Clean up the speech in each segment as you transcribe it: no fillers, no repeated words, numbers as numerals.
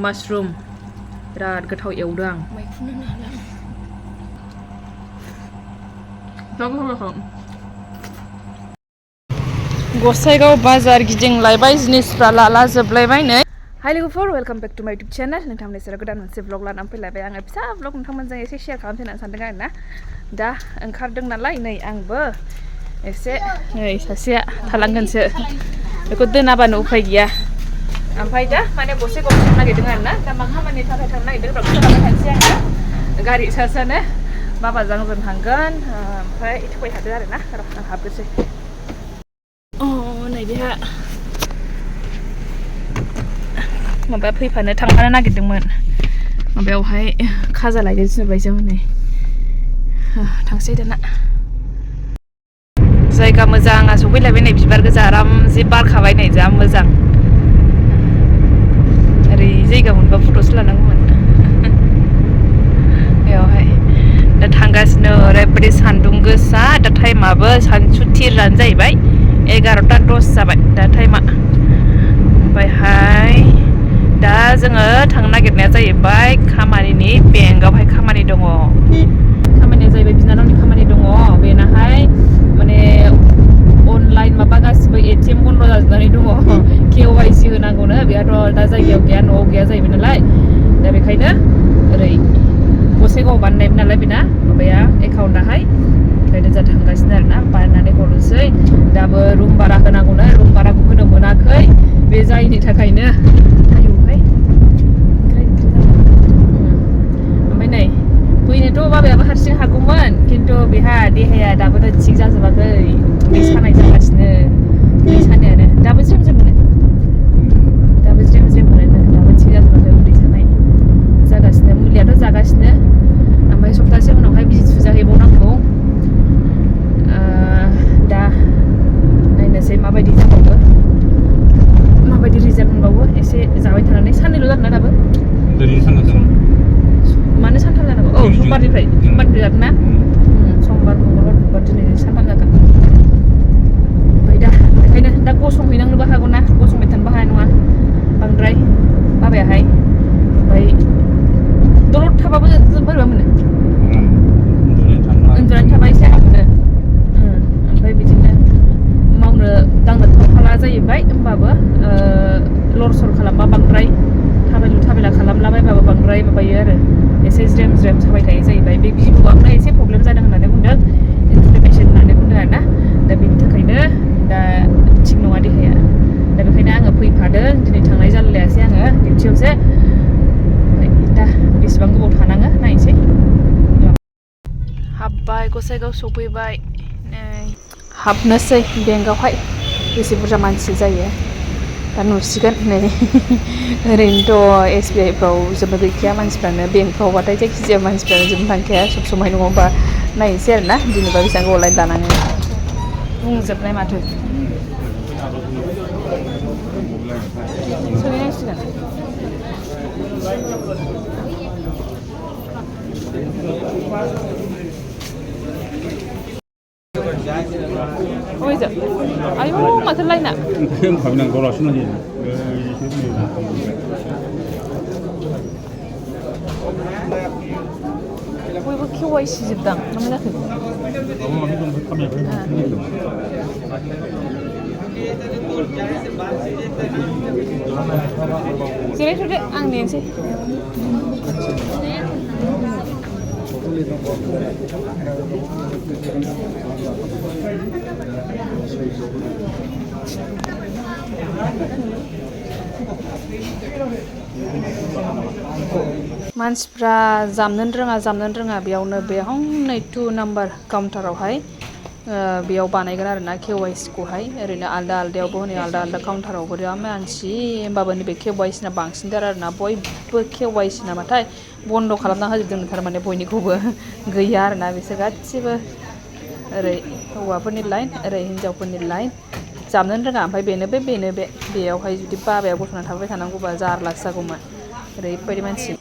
माशरुम बिराद गोथाव एवदों आं गसाइगाव बाजार गिदिंलायबाय जिनिसफ्रा लाला जोबलायबाय नै हाय लोगोफोर वेलकाम बेक टु माय YouTube चेनेल नोंथांमोननि सेराव गोदान मोनसे ब्लग लानानै फैलायबाय आङो फिसा ब्लग नोंथांमोनजों एसे शेयार खालामनो होननानै सानदों आरोना दा ओंखारदों नालाय नै आंबो एसे नै सासेया थालांगोनसो बेखौ दोनाबानो उफाय गैया ओमफ्राय दा माने गसाइगाव थांनो नागिरदों आरोना दा मा खामानिनि थाखाय थांनो नागिरदों र' खोलाबाय थानोसै आङो गारि सासेयानो बाबाजों जों थांगोन ओमफ्राय फैबाय थादो आरोना र' आं हाबग्रोसै नै बेहा माबा थांफानो नागिरदोंमोन माबायावहाय खाजा लायनो थिनबाय जों नै थांसै दाना जायगा मोजां सफैलायबाय नै बिबार गोजा आराम जे बारखाबाय नै जा मोजां ओरै जायगा मोनबा फट'सो लानांगौमोन बेयावहाय दा थांगासिनो ओरैबायदि सान्दुं गोसा दा टाइमाबो सानसुथिरानो जाहैबाय 11:10 जाबाय दा टाइमा ओमफ्रायहाय दा जोङो थांनो नागिरनाया जाहैबाय खामानिनि बेंकआवहाय खामानि दङ खामानिया जाहैबाय बिनानावनि खामानि दङ बेनाहाय माने अनलाइन माबा गासिबो ATM बन्द जाजोबनानै दङ KYC होनांगौनो बेहाथ' दा जायगायाव गैया न'आव गैया जाहैबाय नालाय दा बेखायनो ओरै गसाइगाव बानायनायमोन नालाय बेना माबाया एकाउन्टाहाय ओंखायनो जा थांगासिनो आरोना बानायनानै हरनोसै दाबो रुम भारा होनांगौनो रुम भाराखौ होनो मोनाखै बे जायैनि थाखायनो ओमफ्राय नै फैनोथ' बाबायाबो हारसिं हागौमोन खिन्थु बेहा देहाया दाबोनो थिग जाजोबाखै उदै सानाय जागासिनो उदै सानायानो दाबो ज्रेम ज्रेम मोनो दाबो ज्रेम ज्रेम मोनो दाबो थिग जाजोबाखै उदै सानाय जागासिनो मुलियाथ' जागासिनो ओमफ्राय सप्तासे उनावहाय बिजि थुजाहैबावनांगौ दा नायनोसै माबायदि जाबावो माबायदि रिजाल्ट मोनबावो एसे जाबाय थानानै साननैल' जादोंना दाबो मानो सानथाम जानांगौ औ समबारनिफ्राय जागोन ना समबार मंगलबार बुधबार दिनै सानथाम जागोन ओमफ्राय दा बेखायनो दा गसंहैनांनोबो हागौ ना गसंबाय थानोबो हानाय नङा बांद्राय बाबायाहाय ओमफ्राय दलद थाबाबो बोरैबा मोनो उन्दुनानै थाबा एसे आराम मोनो ओमफ्राय बिदिनो मावनो दांनो हाला जाहैबाय होमबाबो लर सर खालामबा बांद्राय थाबायला खालामलाबायबाबो बांद्राय माबायो आरो एसे ज्रेम ज्रेम थाबाय थायो जाहैबाय बे बिबुआवनो एसे प्रब्लेम जादों होननानै बुंदों इनफ्लेमेसन होननानै बुंदों आरोना दा बेनि थाखायनो दा थिग नङा देहाया दा बेखायनो आङो फैफादों दिनै थांनाय जालायासै आङो डिउटियावसो दा बेसेबां गोबाव थानाङो नायनोसै हाबबाय गसाइगाव सफैबाय नै हाबनोसै बेंकआवहाय बेसे बुरजा मानसि जायो दा नुसिगोन नै ओरैनोथ' SBI फ्राव जोबनो गैखाया मानसिफ्रानो बेंकफ्रावबाथाय जायखिजाया मानसिफ्रानो जोबनो थांखाया सब समाय नङा होमबा नायनोसै आरोना दिनैबा बेसेबां गोबाव लाइन दानाङो बुंजोबनाय माथो सोहैनांसिगोन 어이자 아유 마틀라이나 가면 돌아오시는 이거 KYC 집당 너무 작은 그래 그래 앙내지 मानसिफ्रा जामनो रोङा बेयावनो बे हनै 2 नाम्बार काउन्टारावहाय बेयाव बानायगोन आरोना KYC खौहाय ओरैनो आलदा आलदायावबो हनै आलदा काउन्टारावबो दा मानसि होमबाबो नैबे KYC ना बांसिनथार आरोना बयबो KYC नामाथाय बन्द खालामना होजोबदों थारमाने बयनिखौबो गैया आरोना बिसोर गासिबो ओरै हौवाफोरनि लाइन ओरै हिन्जावफोरनि लाइन जामनो रोङा ओमफ्राय बेनो बे बेयावहाय जुदि बाबाया गसंनानै थाबाय थानांगौबा जारलासो जागौमोन ओरैबायदि मानसि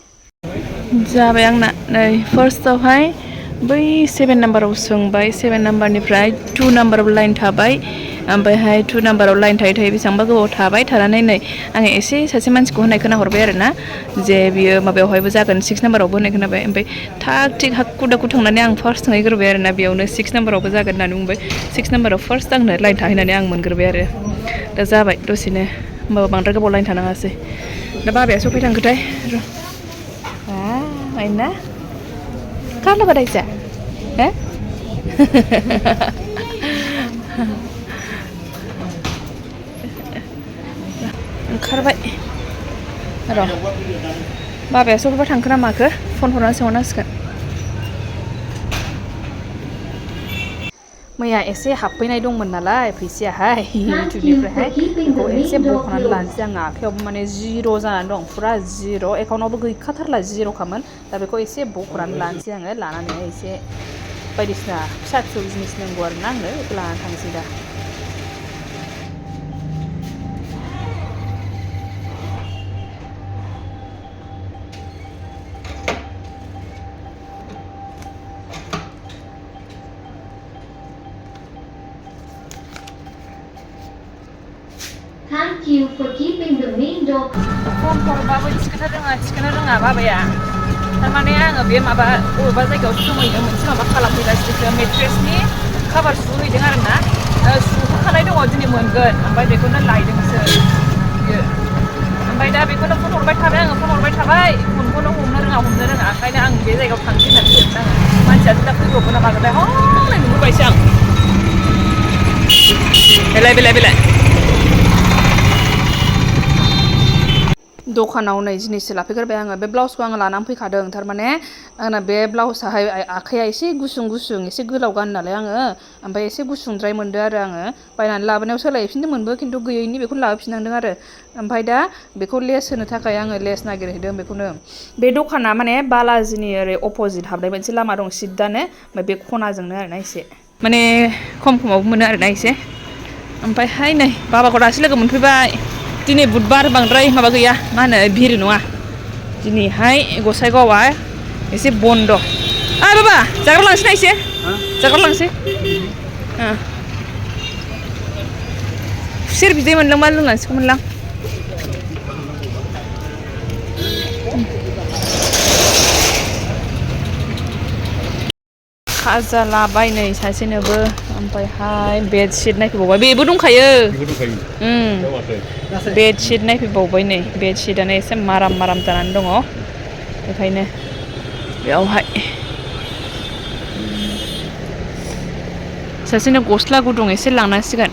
जाबाय आंना नै फार्स्टआवहाय बै 7 नाम्बाराव सोंबाय 7 नाम्बारनिफ्राय 2 नाम्बाराव लाइन थाबाय ओमफ्रायहाय 2 नाम्बाराव लाइन थायै बेसेबांबा गोबाव थाबाय थानानै नै आङो एसे सासे मानसिखौ होनाय खोनाहरबाय आरो ना जे बियो माबायावहायबो जागोन 6 नाम्बारावबो होनाय खोनाबाय ओमफ्राय थाग थिग हाखु दाखु थांनानै आं फार्स्ट थांहैग्रोबाय आरो ना बेयावनो 6 नाम्बारावबो जागोन होननानै बुंबाय 6 नाम्बाराव फार्स्ट आंनो लाइन थाहैनानै आं मोनग्रोबाय आरो दा जाबाय दसेनो होमबाबो बांद्राय गोबाव लाइन थानाङासै दा बाबाया सफै थांखोथाय र' माइना kalau pada Isa, ओंखारबाय र' बाबाया सफैबा थांखो ना माखो फन हरनानै सोंहरनांसिगोन मैया एसे हाबफैनाय दंमोन नालाय फैसायाहाय इउटुबनिफ्रायहाय बेखौ एसे बख'नानै लानोसै आं आखायावबो माने 0 जानानै दं फुरा 0 एकाउन्टावबो गैखाथारला 0 खामोन दा बेखौ एसे बख'नानै लानोसै आङो लानानैहाय एसे बायदिसिना फिसा फिसौ जिनिस नांगौ आरो ना आंनो बेखौ लानानै थांसै दा Thank you for keeping the main door. फन हरबाबो थिखोनो रोङा बाबाया थारमाने आङो बे माबा बबेबा जायगायाव सोमैनो मोनसे माबा खालामफैगासिनो मेट्रेसनि कभार सुहैदों आरो ना सुहोखानाय दङ दिनै मोनगोन ओमफ्राय बेखौनो लायदोंसो बियो ओमफ्राय दा बेखौनो फन हरबाय थाबाय आङो फन हरबाय थाबाय फनखौनो हमनो रोङा ओंखायनो आं बे जायगायाव थांसै होननानै फैदोंमोन आङो मानसियासो दा फैब्रबगोन ना मागोनलाय हनै नुहुरबायसो आं बेलाय दखानाव नै जिनिससो लाफैग्रोबाय आङो बे ब्लाउसखौ आङो लानानै फैखादों थारमाने आंना बे ब्लाउसाहाय आखाइया एसे गुसुं एसे गोलाव गानो नालाय आङो ओमफ्राय एसे गुसुंद्राय मोनदों आरो आङो बायनानै लाबोनायाव सोलायफिनदोंमोनबो खिन्थु गैयैनि बेखौनो लाबोफिननांदों आरो ओमफ्राय दा बेखौ लेस होनो थाखाय आङो लेस नागिरहैदों बेखौनो बे दखाना माने बालाजिनि ओरै अपोजिट हाबनाय मोनसे लामा दं सिद्दानो ओमफ्राय बे खनाजोंनो आरोना एसे माने खमावबो मोनो आरोना एसे ओमफ्रायहाय नै बाबाखौ दासो लोगो मोनफैबाय दिनै बुधबार बांद्राय माबा गैया मा होनो भिर नङा दिनैहाय गसाइगावआ एसे बन्द बाबा जाग्रा लांसै ना एसे जाग्रा लांसै खुसेर बिदै मोनलोंबा लोंलांसिगौमोनलां खाजा लाबाय नै सासेनोबो ओमफ्रायहाय बेडशिट नायफैबावबाय बेबो दंखायो बेडशिट नायफैबावबाय नै बेडशिटआनो एसे माराम जानानै दङ बेखायनो बेयावहाय सासेनो गस्ला गुदुं एसे लांनांसिगोन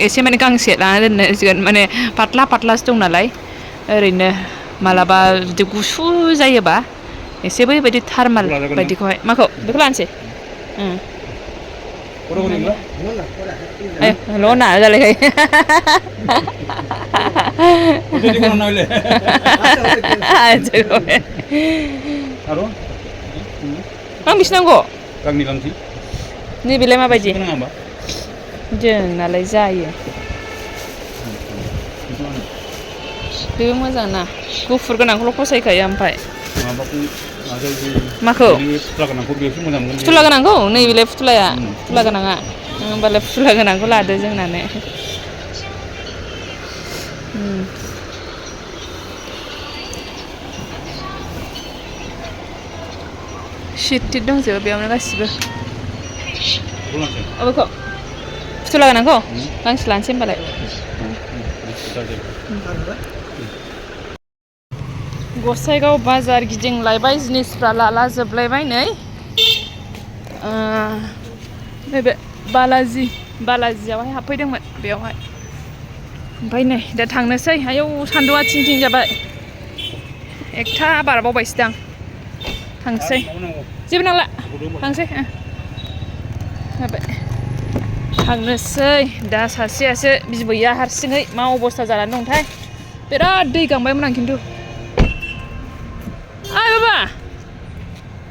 एसे माने गांसे लाना दोननांसिगोन माने पातलासो दं नालाय ओरैनो मालाबा जुदि गुसु जायोबा एसे बैबायदि थार्माल बायदिखौहाय माखौ बेखौ लानोसै ल'ना जालायखायो आं बेसे नांगौ गांनै लांसै नैबेलाय माबायदि जोंनालाय जायो बेबो मोजां ना गुफुर गोनांखौल' फसायखायो ओमफ्राय माखौ फुथुला गोनांखौ नैबेलाय फुथुला गोनाङा होमबालाय फुथुला गोनांखौ लादो जोंनानो सिट दंजोबो बेयावनो गासिबो बेखौ फुथुला गोनांखौ गांसे लानोसै होमबालाय गसाइगाव बाजार गिदिंलायबाय जिनिसफ्रा लाला जोबलायबाय नै नैबे बालाजियावहाय हाबफैदोंमोन बेयावहाय ओमफ्राय नै दा थांनोसै आयौ सान्दुंआ थिं जाबाय 1ता बारबावबायसोदां थांसै जेबो नांला थांसै जाबाय थांनोसै दा सासेयासो बिबैया हारसिङै मा अबस्था जानानै दंथाय बिराद दै गांबायमोन आं खिन्थु बाबा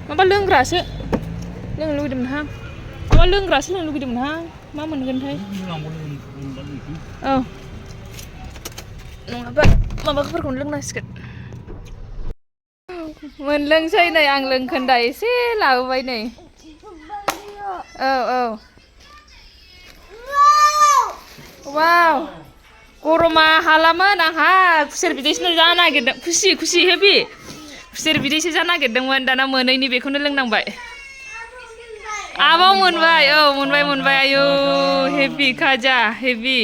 माबा लोंग्रासो लोंनो लुगैदोंमोनहां माबा लोंग्रासो लोंनो लुगैदोंमोनहां मा मोनगोनथाय औ नङाबा माबाफोरखौनो लोंनांसिगोन मोनलोंसै नै आं लोंखोन्दा एसे लाबोबाय नै औ वाव गरमा हालामोन आंहा खुसेर बिदैसो जानो नागिरदों खुसि हेबि खुसेर बिदैसो जानो नागिरदोंमोन दाना मोनैनि बेखौनो लोंनांबाय आबाव मोनबाय औ मोनबाय आयौ हेभि खाजा हेभि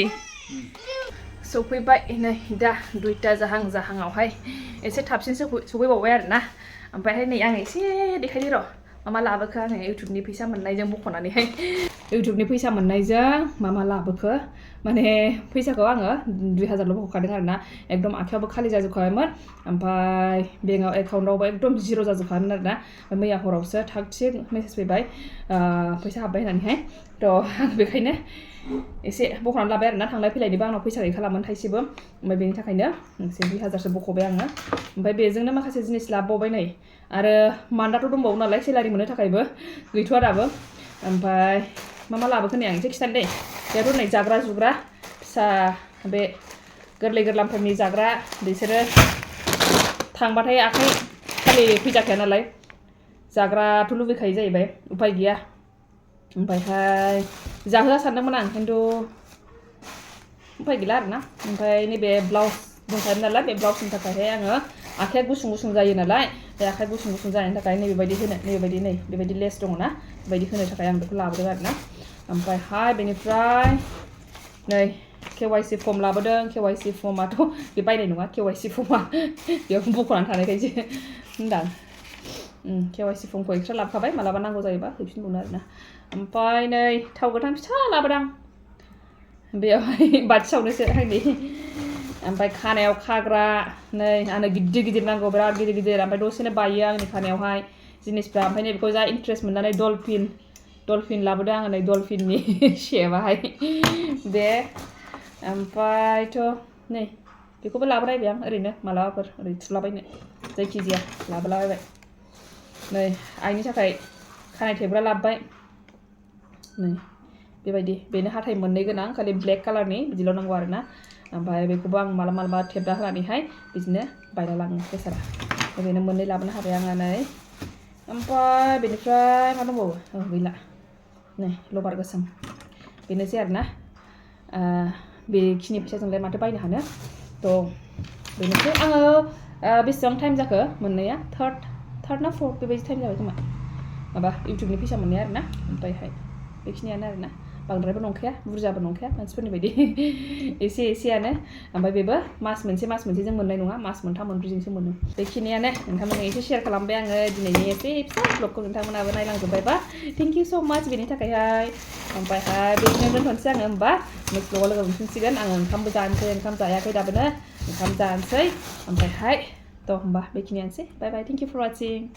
सफैबाय नै दा 2टा जाहांआवहाय एसे थाबसिन सफैबावबाय आरोना ओमफ्रायहाय नै आं एसे देखायनि र' मा लाबोखो आङो इउटुबनि फैसा मोननायजों बख'नानैहाय इउटुबनि फैसा मोननायजों मा लाबोखो माने फैसाखौ आङो 2000ल' बख'खादों आरोना एकदम आखायावबो खालि जाजोबखाबायमोन ओमफ्राय बेंकआव एकाउन्टआवबो एकदम जिर' जाजोबखाबायमोन आरोना मैया हरावसो थाग थिग मेसेज फैबाय फैसा हाबबाय होननानैहाय थ' आं बेखायनो एसे बख'नानै लाबाय आरोना थांलाय फैलायनिबो आंनाव फैसा गैखालामोन थाइसेबो ओमफ्राय बेनि थाखायनो एसे 2000सो बख'बाय आङो ओमफ्राय बेजोंनो माखासे जिनिस लाबोबावबाय नै आरो मान्थआथ' दंबावो नालाय सेलारि मोननो थाखायबो गैथ'आ दाबो ओमफ्राय मा लाबोखो नै आं एसे खिथानो दे बेयावथ' नै जाग्रा जुग्रा फिसा बे गोरलै गोरलामफोरनि जाग्रा बिसोरो थांबाथाय आखाइ खालि फैजाखाया नालाय जाग्राथ' लुबैखायो जाहैबाय उपाय गैया ओमफ्रायहाय जाहोआ सानदोंमोन आं खिन्थु उपाय गैला आरोना ओमफ्राय नैबे ब्लाउस दंखायोमोन नालाय बे ब्लाउसनि थाखायहाय आङो आखाइया गुसुं जायो नालाय बे आखाइ गुसुं जानायनि थाखाय बेबायदि लेस दङ ना बेबायदि होनो थाखाय आं बेखौ लाबोदों आरोना ओमफ्रायहाय बेनिफ्राय नै KYC फर्म लाबोदों KYC फर्माथ' बे बायनाय नङा KYC फर्मा बेयाव बख'नानै थानायखायसो होनदां KYC फर्मखौ एक्सट्रा लाबोखाबाय मालाबा नांगौ जायोबा हैफिनबावनो आरोना ओमफ्राय नै थाव गोथां फिसा लाबोदां बेयावहाय बाथि सावनोसो आंनि ओमफ्राय खानायाव खाग्रा नै आंनो गिदिर नांगौ बिराद गिदिर ओमफ्राय दसेनो बायो आंनि खानायावहाय जिनिसफ्रा ओमफ्राय नै बेखौ जा इन्ट्रेस्ट मोननानै डलफिन लाबोदों आङो नै डलफिननि शेपआहाय बे ओमफ्रायथ' नै बेखौबो लाबोलायबाय आं ओरैनो मालाबाफोर ओरै थुलाबायनो जायखिजाया लाबोलाबायबाय नै आइनि थाखाय खानाय थेबग्रा लाबोबाय नै बेबायदि बेनो हाथाय मोननै गोनां खालि ब्लेक कालारनि बिदिल' नांगौ आरोना ओमफ्राय बेखौबो आं मालाबा थेबना होनानैहाय बिदिनो बायना लाङो बेसारा बेनो मोननै लाबोनो हाबाय आङो नै ओमफ्राय बेनिफ्राय मा दंबावो गैला नै लबार गोसोम बेनोसै आरोना बेखिनि फैसाजोंलाय माथो बायनो हानो थ' बेनोसै आङो बेसेबां टाइम जाखो मोननाया थार्ड ना फर्थ बेबायदि टाइम जाबाय खोमा माबा इउटुबनि फैसा मोननाया आरोना ओमफ्रायहाय बेखिनियानो आरोना बांद्रायबो नंखाया बुरजाबो नंखाया मानसिफोरनि बायदि एसेयानो ओमफ्राय बेबो मास मोनसेजों मोननाय नङा मास मोनथाम मोनब्रैजोंसो मोनो बेखिनियानो नोंथांमोननो एसे शेयार खालामबाय आङो दिनैनि एसे फिसा ब्लगखौ नोंथांमोनाबो नायलांजोब्बायबा थेंक इउ स' माच बेनि थाखायहाय ओमफ्रायहाय बेखिनियाव दोनथ'नोसै आङो होमबा नेक्स्ट ब्लगाव लोगो मोनफिनसिगोन आङो ओंखामबो जानोसै ओंखाम जायाखै दाबोनो ओंखाम जानोसै ओमफ्रायहाय थ' होमबा बेखिनियानोसै बाय बाय थेंक इउ फर वाचिं